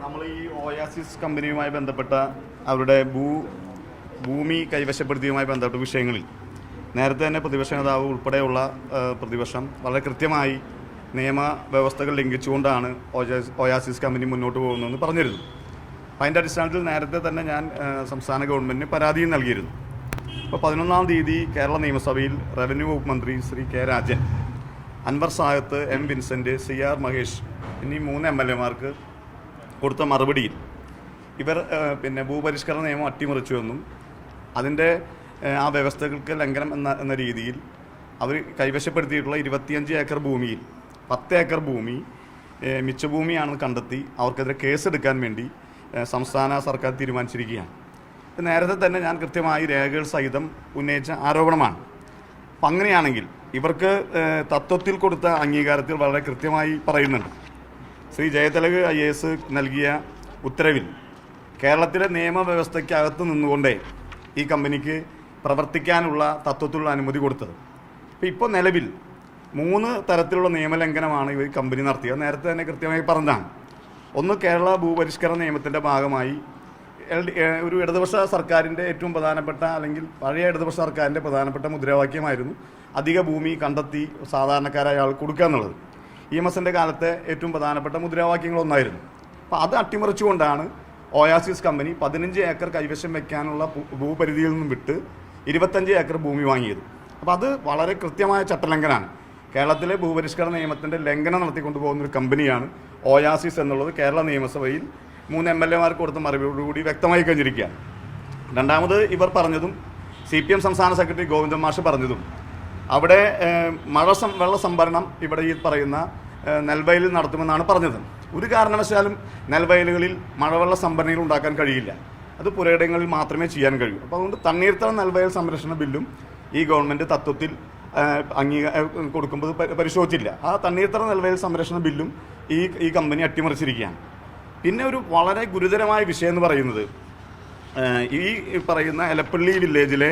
നമ്മൾ ഈ ഓയാസിസ് കമ്പനിയുമായി ബന്ധപ്പെട്ട അവരുടെ ഭൂമി കൈവശപ്പെടുത്തിയതുമായി ബന്ധപ്പെട്ട വിഷയങ്ങളിൽ നേരത്തെ തന്നെ പ്രതിപക്ഷ നേതാവ് ഉൾപ്പെടെയുള്ള പ്രതിപക്ഷം വളരെ കൃത്യമായി നിയമവ്യവസ്ഥകൾ ലംഘിച്ചുകൊണ്ടാണ് ഓയാസിസ് കമ്പനി മുന്നോട്ട് പോകുന്നതെന്ന് പറഞ്ഞിരുന്നു. അപ്പം അതിൻ്റെ അടിസ്ഥാനത്തിൽ നേരത്തെ തന്നെ ഞാൻ സംസ്ഥാന ഗവൺമെൻറ്റിന് പരാതിയും നൽകിയിരുന്നു. ഇപ്പോൾ 11-ാം തീയതി കേരള നിയമസഭയിൽ റവന്യൂ വകുപ്പ് മന്ത്രി Shri K Rajan, Anwar Sadath, M Vincent, CR Mahesh എന്നീ 3 MLA-മാർക്ക് കൊടുത്ത മറുപടിയിൽ ഇവർ ഭൂപരിഷ്കരണ നിയമം അട്ടിമറിച്ചുവെന്നും അതിൻ്റെ ആ വ്യവസ്ഥകൾക്ക് ലംഘനം എന്ന രീതിയിൽ അവർ കൈവശപ്പെടുത്തിയിട്ടുള്ള 25 ഏക്കർ ഭൂമിയിൽ 10 ഏക്കർ ഭൂമി മിച്ചഭൂമിയാണെന്ന് കണ്ടെത്തി അവർക്കെതിരെ കേസെടുക്കാൻ വേണ്ടി സംസ്ഥാന സർക്കാർ തീരുമാനിച്ചിരിക്കുകയാണ്. നേരത്തെ തന്നെ ഞാൻ കൃത്യമായി രേഖകൾ സഹിതം ഉന്നയിച്ച ആരോപണമാണ്. അപ്പം അങ്ങനെയാണെങ്കിൽ ഇവർക്ക് തത്വത്തിൽ കൊടുത്ത അംഗീകാരത്തിൽ വളരെ കൃത്യമായി പറയുന്നുണ്ട്. ശ്രീ ജയതിലക് IAS നൽകിയ ഉത്തരവിൽ കേരളത്തിലെ നിയമവ്യവസ്ഥയ്ക്കകത്ത് നിന്നുകൊണ്ടേ ഈ കമ്പനിക്ക് പ്രവർത്തിക്കാനുള്ള തത്വത്തിലുള്ള അനുമതി കൊടുത്തത്. ഇപ്പോൾ നിലവിൽ 3 തരത്തിലുള്ള നിയമലംഘനമാണ് ഈ കമ്പനി നടത്തിയത്. നേരത്തെ തന്നെ കൃത്യമായി പറഞ്ഞതാണ്. ഒന്ന്, കേരള ഭൂപരിഷ്കരണ നിയമത്തിൻ്റെ ഭാഗമായി ഒരു ഇടതുപക്ഷ സർക്കാരിൻ്റെ ഏറ്റവും പ്രധാനപ്പെട്ട, അല്ലെങ്കിൽ പഴയ ഇടതുപക്ഷ സർക്കാരിൻ്റെ പ്രധാനപ്പെട്ട മുദ്രാവാക്യമായിരുന്നു അധിക ഭൂമി കണ്ടെത്തി സാധാരണക്കാരായ ആൾ കൊടുക്കുക എന്നുള്ളത്. EMSൻ്റെ കാലത്തെ ഏറ്റവും പ്രധാനപ്പെട്ട മുദ്രാവാക്യങ്ങളൊന്നായിരുന്നു. അപ്പോൾ അത് അട്ടിമറിച്ചുകൊണ്ടാണ് ഓയാസിസ് കമ്പനി 15 ഏക്കർ കൈവശം വയ്ക്കാനുള്ള ഭൂപരിധിയിൽ നിന്നും വിട്ട് 25 ഏക്കർ ഭൂമി വാങ്ങിയത്. അപ്പോൾ അത് വളരെ കൃത്യമായ ചട്ടലംഘനമാണ്. കേരളത്തിലെ ഭൂപരിഷ്കരണ നിയമത്തിൻ്റെ ലംഘനം നടത്തിക്കൊണ്ടുപോകുന്നൊരു കമ്പനിയാണ് ഓയാസിസ് എന്നുള്ളത് കേരള നിയമസഭയിൽ 3 MLA-മാർക്ക് കൊടുത്ത മറുപടിയോടുകൂടി വ്യക്തമായി കഴിഞ്ഞിരിക്കുകയാണ്. രണ്ടാമത് ഇവർ പറഞ്ഞതും CPM സംസ്ഥാന സെക്രട്ടറി ഗോവിന്ദൻ മാഷ് പറഞ്ഞതും അവിടെ വെള്ള സംഭരണം ഇവിടെ ഈ പറയുന്ന നെൽവയലിൽ നടത്തുമെന്നാണ് പറഞ്ഞത്. ഒരു കാരണവശാലും നെൽവയലുകളിൽ മഴവെള്ള സംഭരണികൾ ഉണ്ടാക്കാൻ കഴിയില്ല. അത് പുരയിടങ്ങളിൽ മാത്രമേ ചെയ്യാൻ കഴിയൂ. അപ്പോൾ അതുകൊണ്ട് തണ്ണീർത്തട നെൽവയൽ സംരക്ഷണ ബില്ലും ഈ ഗവൺമെൻറ് തത്വത്തിൽ കൊടുക്കുമ്പോൾ പരിശോധിച്ചില്ല. ആ തണ്ണീർത്തട നെൽവയൽ സംരക്ഷണ ബില്ലും ഈ കമ്പനി അട്ടിമറിച്ചിരിക്കുകയാണ്. പിന്നെ ഒരു വളരെ ഗുരുതരമായ വിഷയം എന്ന് പറയുന്നത് ഈ പറയുന്ന എലപ്പള്ളി വില്ലേജിലെ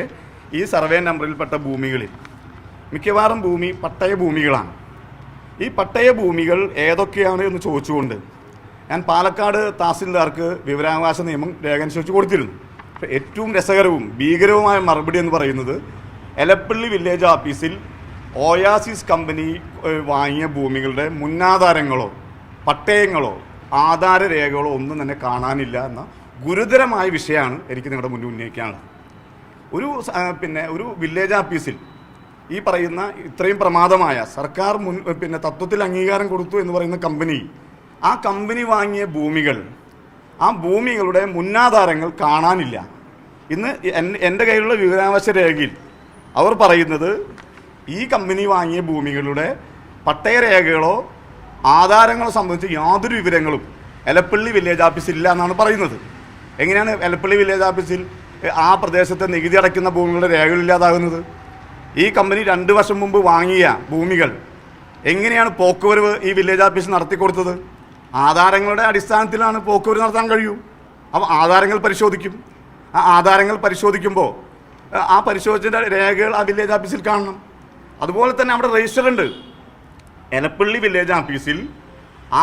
ഈ സർവേ നമ്പറിൽപ്പെട്ട ഭൂമികളിൽ മിക്കവാറും ഭൂമി പട്ടയ ഭൂമികളാണ്. ഈ പട്ടയ ഭൂമികൾ ഏതൊക്കെയാണ് എന്ന് ചോദിച്ചുകൊണ്ട് ഞാൻ പാലക്കാട് തഹസിൽദാർക്ക് വിവരാവകാശ നിയമം രേഖാനുസരിച്ച് കൊടുത്തിരുന്നു. ഏറ്റവും രസകരവും ഭീകരവുമായ മറുപടി എന്ന് പറയുന്നത് എലപ്പള്ളി വില്ലേജ് ഓഫീസിൽ ഓയാസിസ് കമ്പനി വാങ്ങിയ ഭൂമികളുടെ മുന്നാധാരങ്ങളോ പട്ടയങ്ങളോ ആധാരരേഖകളോ ഒന്നും തന്നെ കാണാനില്ല എന്ന ഗുരുതരമായ വിഷയമാണ് എനിക്ക് നിങ്ങളുടെ മുന്നിൽ ഉന്നയിക്കാനുള്ളത്. ഒരു വില്ലേജ് ഓഫീസിൽ ഈ പറയുന്ന ഇത്രയും പ്രമാദമായ സർക്കാർ തത്വത്തിൽ അംഗീകാരം കൊടുത്തു എന്ന് പറയുന്ന കമ്പനി, ആ കമ്പനി വാങ്ങിയ ഭൂമികൾ, ആ ഭൂമികളുടെ മുന്നാധാരങ്ങൾ കാണാനില്ല. ഇന്ന് എൻ്റെ കയ്യിലുള്ള വിവരാവകാശ രേഖയിൽ അവർ പറയുന്നത് ഈ കമ്പനി വാങ്ങിയ ഭൂമികളുടെ പട്ടയരേഖകളോ ആധാരങ്ങളോ സംബന്ധിച്ച് യാതൊരു വിവരങ്ങളും എലപ്പള്ളി വില്ലേജ് ഓഫീസിൽ ഇല്ല എന്നാണ് പറയുന്നത്. എങ്ങനെയാണ് എലപ്പള്ളി വില്ലേജ് ഓഫീസിൽ ആ പ്രദേശത്തെ നികുതി അടയ്ക്കുന്ന ഭൂമികളുടെ രേഖകളില്ലാതാകുന്നത്? ഈ കമ്പനി 2 വർഷം മുമ്പ് വാങ്ങിയ ഭൂമികൾ എങ്ങനെയാണ് പോക്കുവരവ് ഈ വില്ലേജ് ഓഫീസ് നടത്തിക്കൊടുത്തത്? ആധാരങ്ങളുടെ അടിസ്ഥാനത്തിലാണ് പോക്കുവരവ് നടത്താൻ കഴിയൂ. അപ്പോൾ ആധാരങ്ങൾ പരിശോധിക്കും. ആ ആധാരങ്ങൾ പരിശോധിക്കുമ്പോൾ ആ പരിശോധിച്ച രേഖകൾ ആ വില്ലേജ് ഓഫീസിൽ കാണണം. അതുപോലെ തന്നെ അവിടെ രജിസ്റ്റർ ഉണ്ട്. എലപ്പള്ളി വില്ലേജ് ഓഫീസിൽ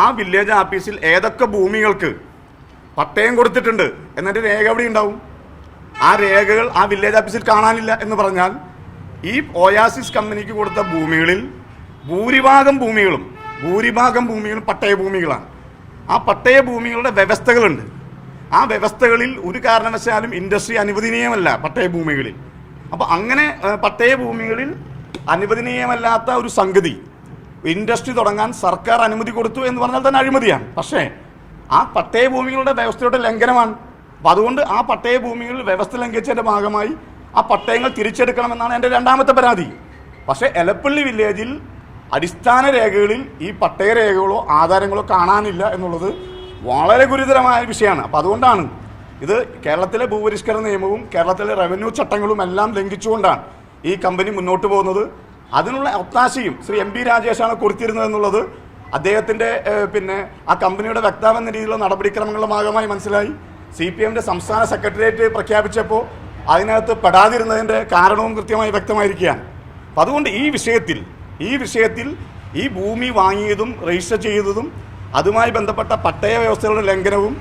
ആ വില്ലേജ് ഓഫീസിൽ ഏതൊക്കെ ഭൂമികൾക്ക് പട്ടയം കൊടുത്തിട്ടുണ്ട് എന്നതിൻ്റെ രേഖ എവിടെ ഉണ്ടാവും? ആ രേഖകൾ ആ വില്ലേജ് ഓഫീസിൽ കാണാനില്ല എന്ന് പറഞ്ഞാൽ ഈ ഓയാസിസ് കമ്പനിക്ക് കൊടുത്ത ഭൂമികളിൽ ഭൂരിഭാഗം ഭൂമികളും പട്ടയ ഭൂമികളാണ്. ആ പട്ടയ ഭൂമികളുടെ വ്യവസ്ഥകളുണ്ട്. ആ വ്യവസ്ഥകളിൽ ഒരു കാരണവശാലും ഇൻഡസ്ട്രി അനുവദനീയമല്ല പട്ടയ ഭൂമികളിൽ. അപ്പോൾ അങ്ങനെ പട്ടയ ഭൂമികളിൽ അനുവദനീയമല്ലാത്ത ഒരു സംഗതി ഇൻഡസ്ട്രി തുടങ്ങാൻ സർക്കാർ അനുമതി കൊടുത്തു എന്ന് പറഞ്ഞാൽ തന്നെ അഴിമതിയാണ്. പക്ഷേ ആ പട്ടയ ഭൂമികളുടെ വ്യവസ്ഥയുടെ ലംഘനമാണ്. അപ്പം അതുകൊണ്ട് ആ പട്ടയ ഭൂമികളിൽ വ്യവസ്ഥ ലംഘിച്ചതിൻ്റെ ഭാഗമായി ആ പട്ടയങ്ങൾ തിരിച്ചെടുക്കണമെന്നാണ് എൻ്റെ രണ്ടാമത്തെ പരാതി. പക്ഷേ എലപ്പള്ളി വില്ലേജിൽ അടിസ്ഥാന രേഖകളിൽ ഈ പട്ടയ രേഖകളോ ആധാരങ്ങളോ കാണാനില്ല എന്നുള്ളത് വളരെ ഗുരുതരമായ വിഷയമാണ്. അപ്പോൾ അതുകൊണ്ടാണ് ഇത് കേരളത്തിലെ ഭൂപരിഷ്കരണ നിയമവും കേരളത്തിലെ റവന്യൂ ചട്ടങ്ങളും എല്ലാം ലംഘിച്ചുകൊണ്ടാണ് ഈ കമ്പനി മുന്നോട്ട് പോകുന്നത്. അതിനുള്ള ഒത്താശയും ശ്രീ MP രാജേഷാണ് കൊടുത്തിരുന്നത് എന്നുള്ളത് അദ്ദേഹത്തിൻ്റെ ആ കമ്പനിയുടെ വക്താവെന്ന രീതിയിലുള്ള നടപടിക്രമങ്ങളുടെ ഭാഗമായി മനസ്സിലായി. CPMൻ്റെ സംസ്ഥാന സെക്രട്ടേറിയറ്റ് പ്രഖ്യാപിച്ചപ്പോൾ അതിനകത്ത് പെടാതിരുന്നതിൻ്റെ കാരണവും കൃത്യമായി വ്യക്തമായിരിക്കുകയാണ്. അതുകൊണ്ട് ഈ വിഷയത്തിൽ ഈ ഭൂമി വാങ്ങിയതും രജിസ്റ്റർ ചെയ്തതും അതുമായി ബന്ധപ്പെട്ട പട്ടയ വ്യവസ്ഥകളുടെ ലംഘനവും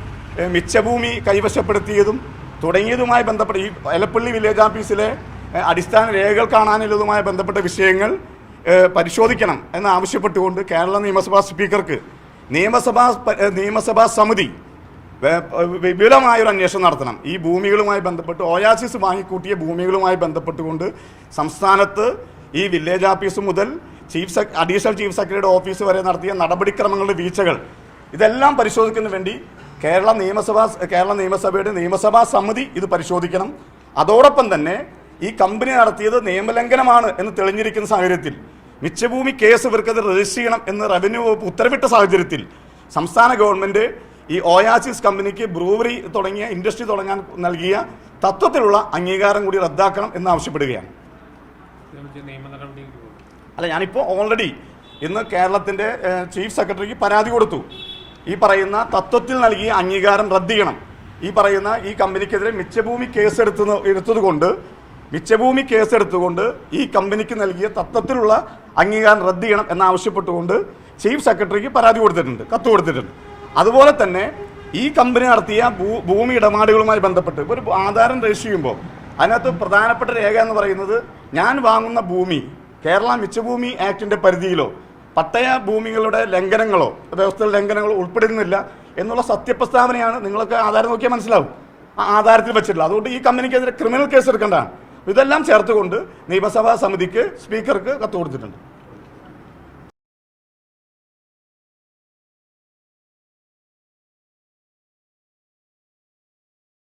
മിച്ചഭൂമി കൈവശപ്പെടുത്തിയതും തുടങ്ങിയതുമായി ബന്ധപ്പെട്ട ഈ എലപ്പള്ളി വില്ലേജ് ഓഫീസിലെ അടിസ്ഥാന രേഖകൾ കാണാനുള്ളതുമായി ബന്ധപ്പെട്ട വിഷയങ്ങൾ പരിശോധിക്കണം എന്നാവശ്യപ്പെട്ടുകൊണ്ട് കേരള നിയമസഭാ സ്പീക്കർക്ക് നിയമസഭാ സമിതി വിപുലമായൊരു അന്വേഷണം നടത്തണം. ഈ ഭൂമികളുമായി ബന്ധപ്പെട്ട് ഓയാസിസ് വാങ്ങിക്കൂട്ടിയ ഭൂമികളുമായി ബന്ധപ്പെട്ടുകൊണ്ട് സംസ്ഥാനത്ത് ഈ വില്ലേജ് ഓഫീസ് മുതൽ അഡീഷണൽ ചീഫ് സെക്രട്ടറിയുടെ ഓഫീസ് വരെ നടത്തിയ നടപടിക്രമങ്ങളുടെ വീഴ്ചകൾ ഇതെല്ലാം പരിശോധിക്കുന്നതിന് വേണ്ടി കേരള നിയമസഭയുടെ നിയമസഭാ സമിതി ഇത് പരിശോധിക്കണം. അതോടൊപ്പം തന്നെ ഈ കമ്പനി നടത്തിയത് നിയമലംഘനമാണ് എന്ന് തെളിഞ്ഞിരിക്കുന്ന സാഹചര്യത്തിൽ മിച്ചഭൂമി കേസ് ഇവർക്കത് രജിസ്റ്റർ ചെയ്യണം എന്ന് റവന്യൂ വകുപ്പ് ഉത്തരവിട്ട സാഹചര്യത്തിൽ സംസ്ഥാന ഗവൺമെൻറ് ഈ ഓയാസിസ് കമ്പനിക്ക് ബ്രൂവറി തുടങ്ങിയ ഇൻഡസ്ട്രി തുടങ്ങാൻ നൽകിയ തത്വത്തിലുള്ള അംഗീകാരം കൂടി റദ്ദാക്കണം എന്ന് ആവശ്യപ്പെടുകയാണ്. അല്ല, ഞാനിപ്പോൾ ഓൾറെഡി ഇന്ന് കേരളത്തിൻ്റെ ചീഫ് സെക്രട്ടറിക്ക് പരാതി കൊടുത്തു. ഈ പറയുന്ന തത്വത്തിൽ നൽകിയ അംഗീകാരം റദ്ദ് ചെയ്യണം. ഈ പറയുന്ന ഈ കമ്പനിക്കെതിരെ മിച്ചഭൂമി കേസെടുത്തുകൊണ്ട് ഈ കമ്പനിക്ക് നൽകിയ തത്വത്തിലുള്ള അംഗീകാരം റദ്ദ് ചെയ്യണം എന്നാവശ്യപ്പെട്ടുകൊണ്ട് ചീഫ് സെക്രട്ടറിക്ക് പരാതി കൊടുത്തിട്ടുണ്ട്, കത്ത് കൊടുത്തിട്ടുണ്ട്. അതുപോലെ തന്നെ ഈ കമ്പനി നടത്തിയ ഭൂമി ഇടപാടുകളുമായി ബന്ധപ്പെട്ട് ഇപ്പോൾ ഒരു ആധാരം രജിസ്റ്റർ ചെയ്യുമ്പോൾ അതിനകത്ത് പ്രധാനപ്പെട്ട രേഖ എന്ന് പറയുന്നത് ഞാൻ വാങ്ങുന്ന ഭൂമി കേരള മിച്ചഭൂമി ആക്ടിൻ്റെ പരിധിയിലോ പട്ടയ ഭൂമികളുടെ ലംഘനങ്ങളോ വ്യവസ്ഥ ലംഘനങ്ങളോ ഉൾപ്പെടുന്നില്ല എന്നുള്ള സത്യപ്രസ്താവനയാണ്. നിങ്ങൾക്ക് ആധാരം നോക്കിയാൽ മനസ്സിലാവും, ആ ആധാരത്തിൽ വെച്ചിട്ടില്ല. അതുകൊണ്ട് ഈ കമ്പനിക്കെതിരെ ക്രിമിനൽ കേസ് എടുക്കേണ്ടതാണ്. ഇതെല്ലാം ചേർത്തുകൊണ്ട് നിയമസഭാ സമിതിക്ക് സ്പീക്കർക്ക് കത്ത് കൊടുത്തിട്ടുണ്ട്.